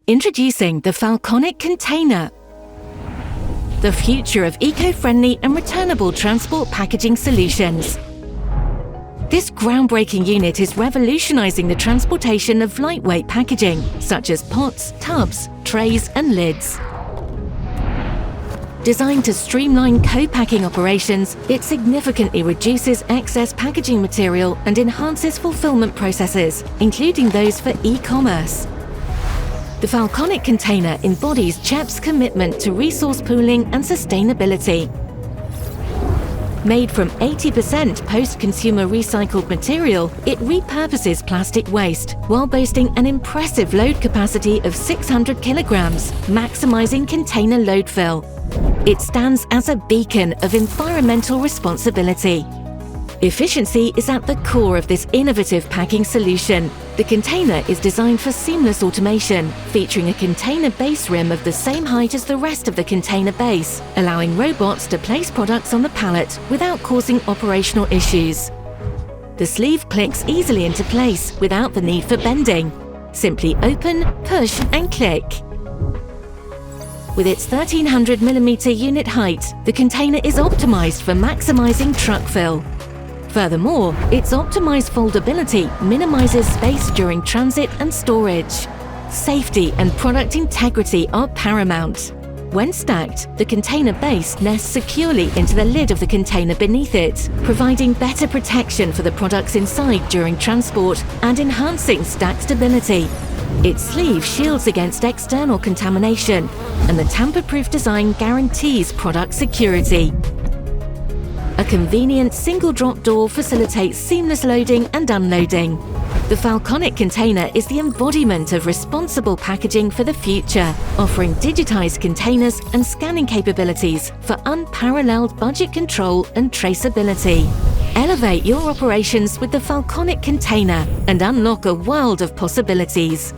Introducing the FalConic container, the future of eco-friendly and returnable transport packaging solutions. This groundbreaking unit is revolutionizing the transportation of lightweight packaging, such as pots, tubs, trays and lids. Designed to streamline co-packing operations, it significantly reduces excess packaging material and enhances fulfillment processes, including those for e-commerce. The FalConic container embodies CHEP's commitment to resource pooling and sustainability. Made from 80% post-consumer recycled material, it repurposes plastic waste while boasting an impressive load capacity of 600 kilograms, maximizing container load fill. It stands as a beacon of environmental responsibility. Efficiency is at the core of this innovative packing solution. The container is designed for seamless automation, featuring a container base rim of the same height as the rest of the container base, allowing robots to place products on the pallet without causing operational issues. The sleeve clicks easily into place without the need for bending. Simply open, push and click. With its 1300mm unit height, the container is optimized for maximizing truck fill. Furthermore, its optimized foldability minimizes space during transit and storage. Safety and product integrity are paramount. When stacked, the container base nests securely into the lid of the container beneath it, providing better protection for the products inside during transport and enhancing stack stability. Its sleeve shields against external contamination, and the tamper-proof design guarantees product security. A convenient single-drop door facilitates seamless loading and unloading. The FalConic container is the embodiment of responsible packaging for the future, offering digitized containers and scanning capabilities for unparalleled budget control and traceability. Elevate your operations with the FalConic container and unlock a world of possibilities.